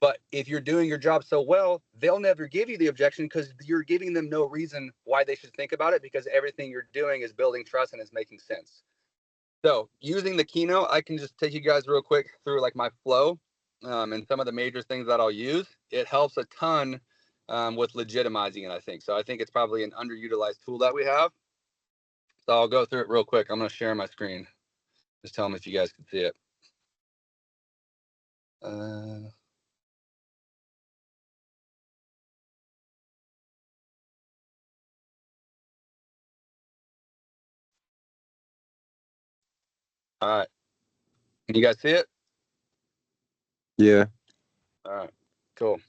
But if you're doing your job so well, they'll never give you the objection because you're giving them no reason why they should think about it because everything you're doing is building trust and is making sense. So using the keynote, I can just take you guys real quick through like my flow and some of the major things that I'll use. It helps a ton with legitimizing it, I think. So I think it's probably an underutilized tool that we have. So I'll go through it real quick. I'm going to share my screen. Just tell them if you guys can see it. Uh, all right. Can you guys see it? Yeah. All right. Cool.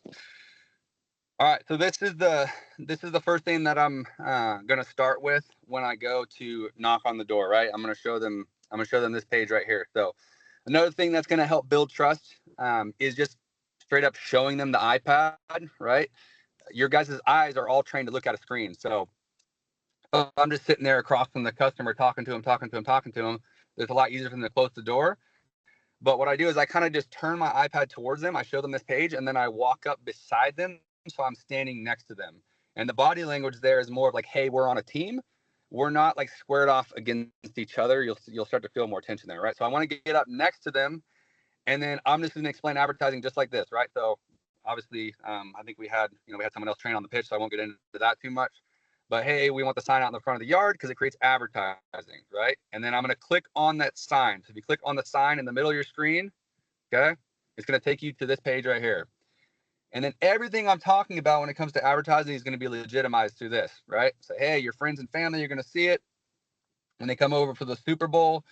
All right. So this is the first thing that I'm gonna start with when I go to knock on the door. Right. I'm gonna show them this page right here. So another thing that's gonna help build trust is just straight up showing them the iPad. Right. Your guys' eyes are all trained to look at a screen. So I'm just sitting there across from the customer, talking to him. It's a lot easier for them to close the door. But what I do is I kind of just turn my iPad towards them. I show them this page, and then I walk up beside them, so I'm standing next to them. And the body language there is more of like, "Hey, we're on a team. We're not like squared off against each other." You'll start to feel more tension there, right? So I want to get up next to them, and then I'm just going to explain advertising just like this, right? So obviously, I think we had someone else train on the pitch, so I won't get into that too much. But hey, we want the sign out in the front of the yard because it creates advertising, right? And then I'm going to click on that sign. So if you click on the sign in the middle of your screen, okay, it's going to take you to this page right here. And then everything I'm talking about when it comes to advertising is going to be legitimized through this, right? So hey, your friends and family, you're going to see it when they come over for the Super Bowl.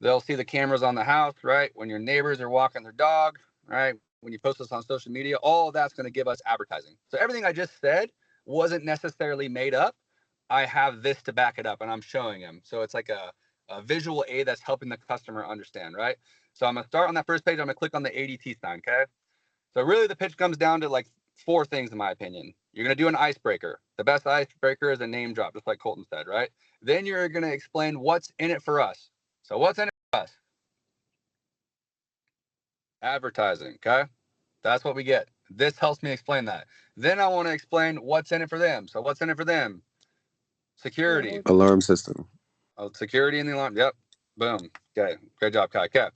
They'll see the cameras on the house, right? When your neighbors are walking their dog, right? When you post this on social media, all of that's going to give us advertising. So everything I just said wasn't necessarily made up. I have this to back it up, and I'm showing them. So it's like a visual aid that's helping the customer understand, right? So I'm going to start on that first page. I'm going to click on the ADT sign, okay? So really the pitch comes down to like 4 things in my opinion. You're going to do an icebreaker. The best icebreaker is a name drop, just like Colton said, right? Then you're going to explain what's in it for us. So what's in it for us? Advertising, okay? That's what we get. This helps me explain that. Then I want to explain what's in it for them. So what's in it for them? Security. Alarm system. Oh, security in the alarm. Yep. Boom. Okay. Great job, Kai. Okay.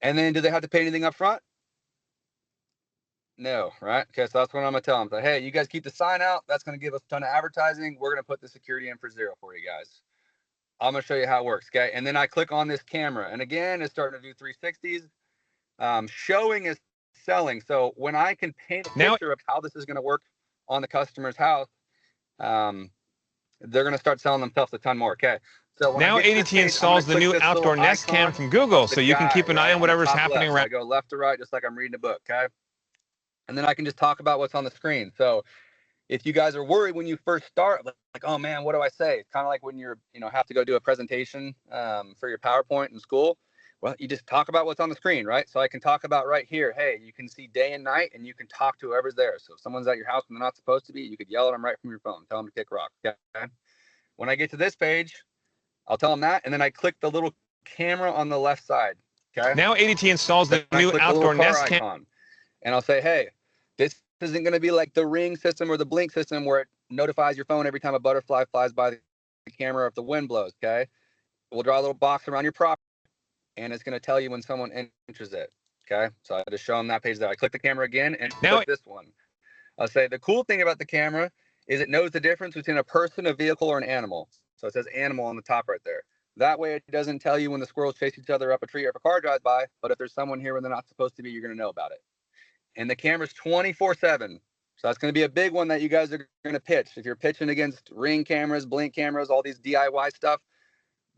And then do they have to pay anything up front? No, right? Okay, so that's what I'm gonna tell them. So, hey, you guys keep the sign out. That's gonna give us a ton of advertising. We're gonna put the security in for 0 for you guys. I'm gonna show you how it works, okay? And then I click on this camera, and again, it's starting to do 360s. Showing is selling. So when I can paint a picture of how this is gonna work on the customer's house, they're gonna start selling themselves a ton more. Okay. So when Now ADT installs the new outdoor Nest Cam from Google, so you can keep an eye on whatever's happening around. I go left to right, just like I'm reading a book. Okay. And then I can just talk about what's on the screen. So if you guys are worried when you first start, like, oh man, what do I say? It's kind of like when you're, have to go do a presentation for your PowerPoint in school. Well, you just talk about what's on the screen, right? So I can talk about right here. Hey, you can see day and night, and you can talk to whoever's there. So if someone's at your house when they're not supposed to be, you could yell at them right from your phone. Tell them to kick rock. Okay. When I get to this page, I'll tell them that, and then I click the little camera on the left side. Okay. Now ADT installs the new outdoor Nest Cam icon, and I'll say, hey, this isn't going to be like the Ring system or the Blink system where it notifies your phone every time a butterfly flies by the camera if the wind blows. Okay. We'll draw a little box around your property, and it's going to tell you when someone enters it. Okay. So I just show them that page there. I click the camera again and click this one. I'll say the cool thing about the camera is it knows the difference between a person, a vehicle, or an animal. So it says animal on the top right there. That way it doesn't tell you when the squirrels chase each other up a tree or if a car drives by, but if there's someone here when they're not supposed to be, you're going to know about it. And the camera's 24/7. So that's going to be a big one that you guys are going to pitch. If you're pitching against Ring cameras, Blink cameras, all these DIY stuff,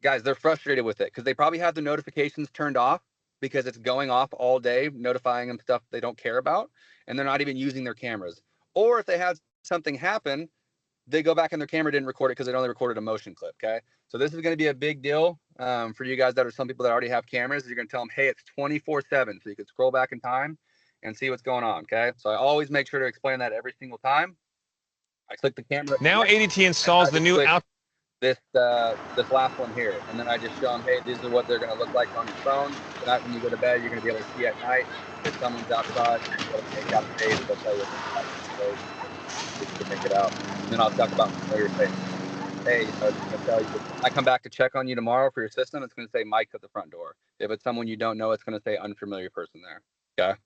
guys, they're frustrated with it because they probably have the notifications turned off because it's going off all day, notifying them stuff they don't care about, and they're not even using their cameras. Or if they had something happen, they go back and their camera didn't record it because it only recorded a motion clip, okay? So this is going to be a big deal for you guys that are some people that already have cameras. You're going to tell them, hey, it's 24/7, so you can scroll back in time and see what's going on, okay? So I always make sure to explain that every single time. I click the camera. Now ADT installs the new this last one here, and then I just show them, hey, these are what they're going to look like on your phone. So that when you go to bed, you're going to be able to see at night. If someone's outside, you'll be able to make out the face. They'll tell you you can make it out. And then I'll talk about familiar face. Hey, it's going to tell you. I come back to check on you tomorrow for your system. It's going to say Mike at the front door. If it's someone you don't know, it's going to say unfamiliar person there. Okay.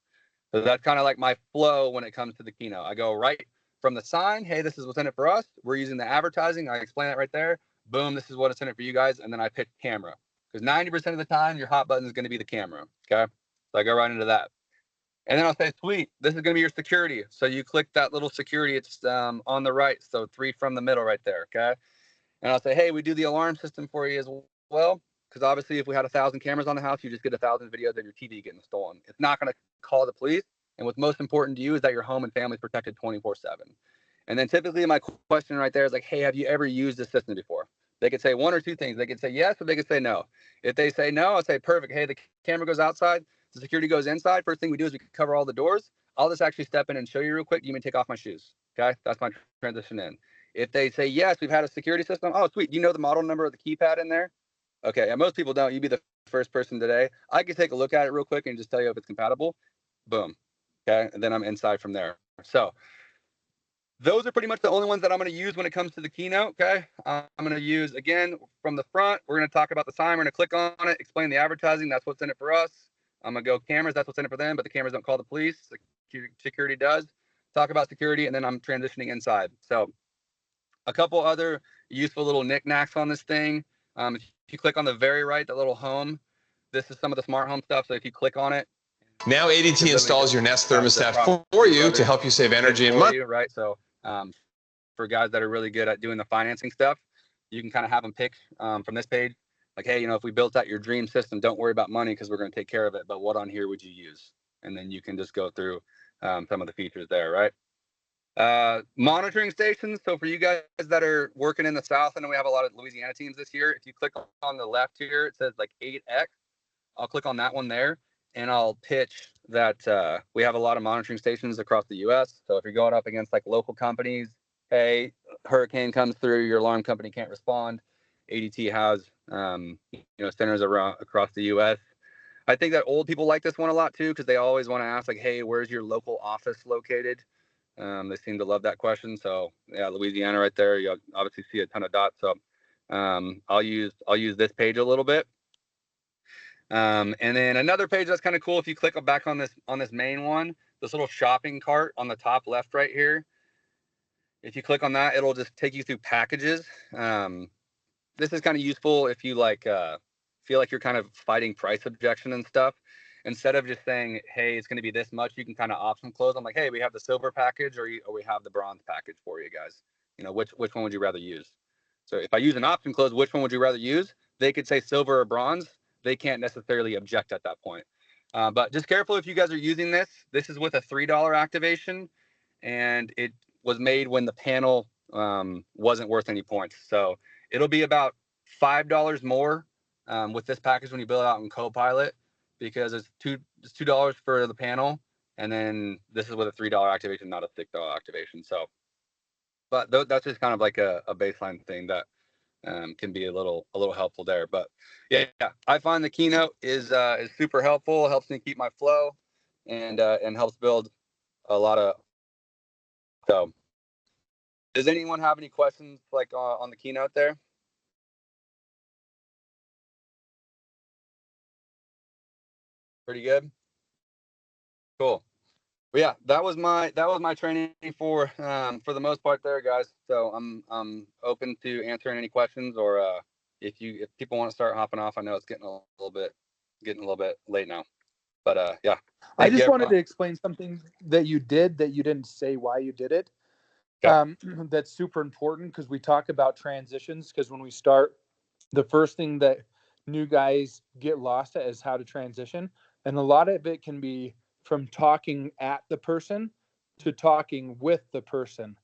So that's kind of like my flow when it comes to the keynote. I go right from the sign. Hey, this is what's in it for us. We're using the advertising. I explain that right there. Boom, this is what it's in it for you guys. And then I pitch camera because 90% of the time your hot button is going to be the camera. Okay. So I go right into that. And then I'll say, sweet, this is going to be your security. So you click that little security. It's on the right. So 3 from the middle right there. Okay. And I'll say, hey, we do the alarm system for you as well. Because obviously, if we had 1,000 cameras on the house, you just get 1,000 videos of your TV getting stolen. It's not going to call the police. And what's most important to you is that your home and family is protected 24/7. And then typically my question right there is like, hey, have you ever used this system before? They could say one or two things. They could say yes, or they could say no. If they say no, I'll say, perfect. Hey, the camera goes outside. The security goes inside. First thing we do is we cover all the doors. I'll just actually step in and show you real quick. You may take off my shoes. Okay. That's my transition in. If they say, yes, we've had a security system. Oh, sweet. Do you know the model number of the keypad in there? Okay. And most people don't. You'd be the first person today. I could take a look at it real quick and just tell you if it's compatible. Boom. Okay. And then I'm inside from there. So those are pretty much the only ones that I'm going to use when it comes to the keynote. Okay. I'm going to use, again, from the front, we're going to talk about the sign. We're going to click on it, explain the advertising. That's what's in it for us. I'm going to go cameras. That's what's in it for them, but the cameras don't call the police. Security does. Talk about security, and then I'm transitioning inside. So a couple other useful little knickknacks on this thing. If you click on the very right, the little home, this is some of the smart home stuff. So if you click on it, Now ADT installs your Nest thermostat for you to help you save energy and money. Right. So for guys that are really good at doing the financing stuff, you can kind of have them pick from this page, like, hey, if we built out your dream system, don't worry about money because we're going to take care of it. But what on here would you use? And then you can just go through some of the features there, right? Monitoring stations. So for you guys that are working in the South, and we have a lot of Louisiana teams this year, if you click on the left here, it says like 8X. I'll click on that one there, and I'll pitch that we have a lot of monitoring stations across the U.S. So if you're going up against like local companies, hey, hurricane comes through, your alarm company can't respond. ADT has centers across the U.S. I think that old people like this one a lot too because they always want to ask like, hey, where's your local office located? They seem to love that question. So yeah, Louisiana right there. You obviously see a ton of dots. So I'll use this page a little bit. And then another page that's kind of cool. If you click back on this main one, this little shopping cart on the top left right here. If you click on that, it'll just take you through packages. This is kind of useful if you feel like you're kind of fighting price objection and stuff. Instead of just saying, hey, it's going to be this much, you can kind of option close. I'm like, hey, we have the silver package or we have the bronze package for you guys. Which one would you rather use? So if I use an option close, which one would you rather use? They could say silver or bronze. They can't necessarily object at that point. But just careful if you guys are using this. This is with a $3 activation, and it was made when the panel wasn't worth any points. So it'll be about $5 more with this package when you build it out in Copilot, because it's $2 for the panel, and then this is with a $3 activation, not a $6 activation. So, but that's just kind of like a baseline thing that can be a little helpful there. But yeah, I find the keynote is super helpful. It helps me keep my flow, and helps build a lot of. So, does anyone have any questions like on the keynote there? Pretty good. Cool. Well, yeah, that was my training for the most part there, guys. So I'm open to answering any questions, or if people want to start hopping off. I know it's getting a little bit late now, but yeah. I just wanted to explain something that you did that you didn't say why you did it. Okay. That's super important because we talk about transitions. Because when we start, the first thing that new guys get lost at is how to transition, and a lot of it can be from talking at the person to talking with the person.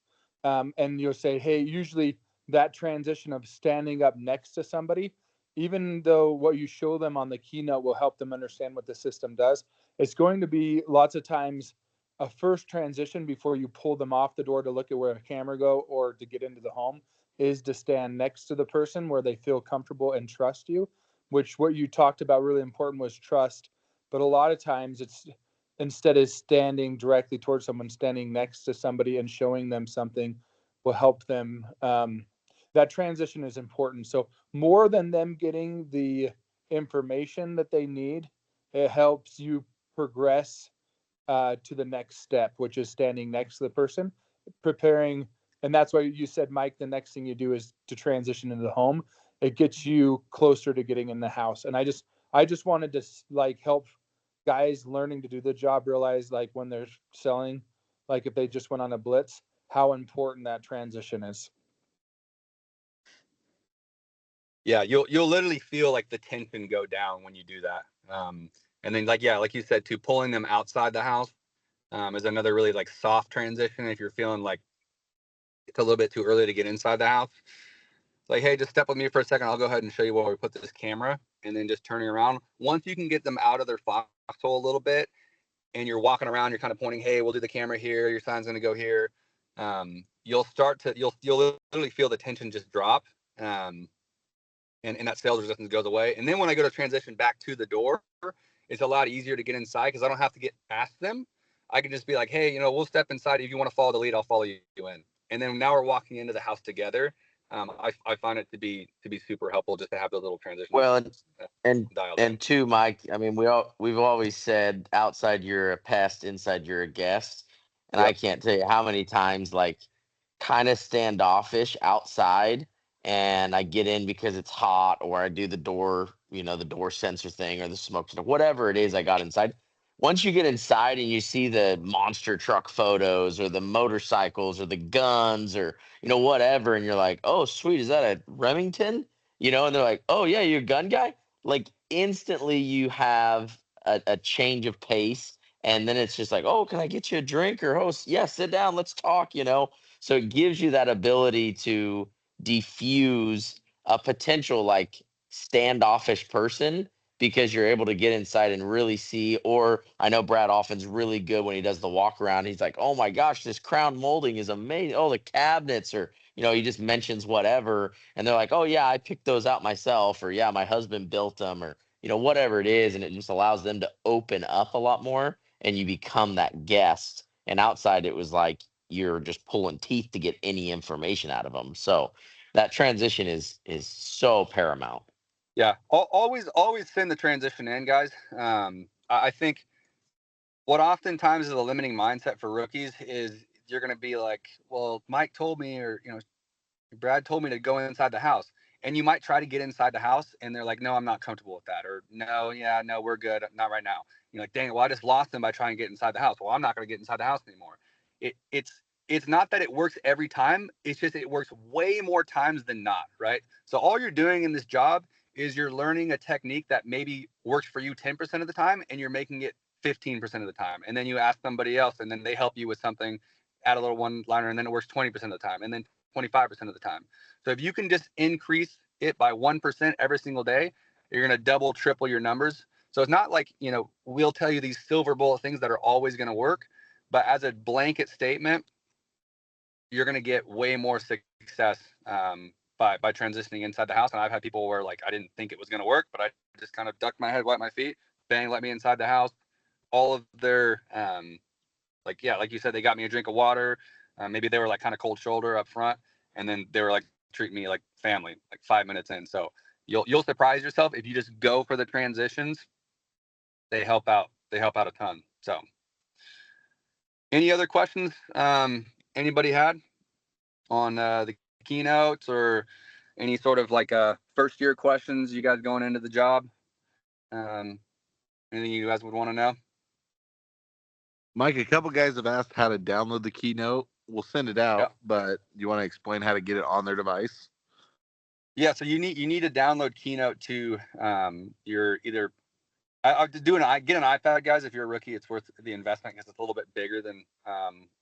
And you'll say, hey, usually that transition of standing up next to somebody, even though what you show them on the keynote will help them understand what the system does, it's going to be lots of times a first transition before you pull them off the door to look at where a camera go or to get into the home is to stand next to the person where they feel comfortable and trust you, which what you talked about really important was trust. But a lot of times it's instead of standing directly towards someone, standing next to somebody and showing them something will help them. That transition is important. So more than them getting the information that they need, it helps you progress to the next step, which is standing next to the person, preparing. And that's why you said, Mike, the next thing you do is to transition into the home. It gets you closer to getting in the house. And I just wanted to help guys learning to do the job realize, like, when they're selling, like if they just went on a blitz, how important that transition is. Yeah, you'll literally feel like the tension go down when you do that. And then like you said too, pulling them outside the house is another really like soft transition. If you're feeling like it's a little bit too early to get inside the house, like, hey, just step with me for a second. I'll go ahead and show you where we put this camera, and then just turning around. Once you can get them out of their foxhole a little bit, and you're walking around, you're kind of pointing, hey, we'll do the camera here. Your sign's going to go here. You'll literally feel the tension just drop. And that sales resistance goes away. And then when I go to transition back to the door, it's a lot easier to get inside because I don't have to get past them. I can just be like, hey, we'll step inside. If you want to follow the lead, I'll follow you in. And then now we're walking into the house together. I find it to be super helpful just to have those little transitions. Well, and dialed in. too, Mike, I mean, we've always said outside you're a pest, inside you're a guest. And I can't tell you how many times, like, kind of standoffish outside, and I get in because it's hot, or I do the door, the door sensor thing, or the smoke sensor, whatever it is I got inside. Once you get inside and you see the monster truck photos, or the motorcycles, or the guns, or whatever, and you're like, oh sweet, is that a Remington? And they're like, oh yeah, you're a gun guy. Like, instantly you have a change of pace, and then it's just like, oh, can I get you a drink? Or, oh yeah, sit down, let's talk. So it gives you that ability to diffuse a potential, like, standoffish person, because you're able to get inside and really see. Or I know Brad often's really good when he does the walk around. He's like, oh my gosh, this crown molding is amazing. Oh, the cabinets, or, he just mentions whatever. And they're like, oh yeah, I picked those out myself, or yeah, my husband built them, or, whatever it is. And it just allows them to open up a lot more, and you become that guest. And outside, it was like you're just pulling teeth to get any information out of them. So that transition is so paramount. Yeah, always send the transition in, guys. I think what oftentimes is a limiting mindset for rookies is you're going to be like, well, Mike told me, or Brad told me to go inside the house, and you might try to get inside the house, and they're like, no, I'm not comfortable with that, or no, we're good, not right now. You're like, dang it, well, I just lost them by trying to get inside the house. Well, I'm not going to get inside the house anymore. It's not that it works every time. It's just it works way more times than not, right? So all you're doing in this job is you're learning a technique that maybe works for you 10% of the time, and you're making it 15% of the time. And then you ask somebody else, and then they help you with something, add a little one-liner, and then it works 20% of the time, and then 25% of the time. So if you can just increase it by 1% every single day, you're going to double, triple your numbers. So it's not like, we'll tell you these silver bullet things that are always going to work, but as a blanket statement, you're going to get way more success by transitioning inside the house. And I've had people where, like, I didn't think it was going to work, but I just kind of ducked my head, wiped my feet, bang, let me inside the house. All of their, like you said, they got me a drink of water. Maybe they were like kind of cold shoulder up front, and then they were like treating me like family, like 5 minutes in. So you'll surprise yourself if you just go for the transitions. They help out a ton. So any other questions anybody had on the keynotes, or any sort of like first year questions you guys going into the job? Anything you guys would want to know? Mike, a couple guys have asked how to download the keynote. We'll send it out, but you want to explain how to get it on their device? Yeah, so you need to download Keynote to your either. I get an iPad, guys. If you're a rookie, it's worth the investment because it's a little bit bigger than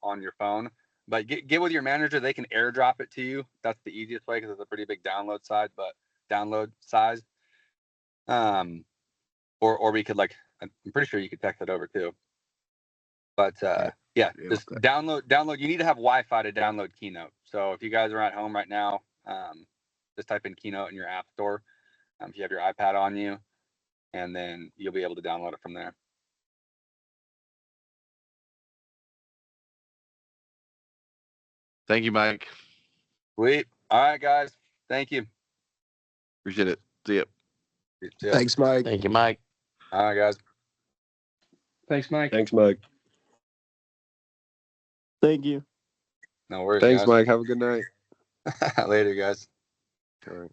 on your phone. But get with your manager; they can AirDrop it to you. That's the easiest way because it's a pretty big download size. Or we could, like, I'm pretty sure you could text it over too. But just download. You need to have Wi-Fi to download Keynote. So if you guys are at home right now, just type in Keynote in your app store. If you have your iPad on you, and then you'll be able to download it from there. Thank you, Mike. Sweet. All right, guys. Thank you. Appreciate it. See ya. Thanks, Mike. Thank you, Mike. All right, guys. Thanks, Mike. Thanks, Mike. Thank you. No worries. Thanks, guys. Mike. Have a good night. Later, guys. All right.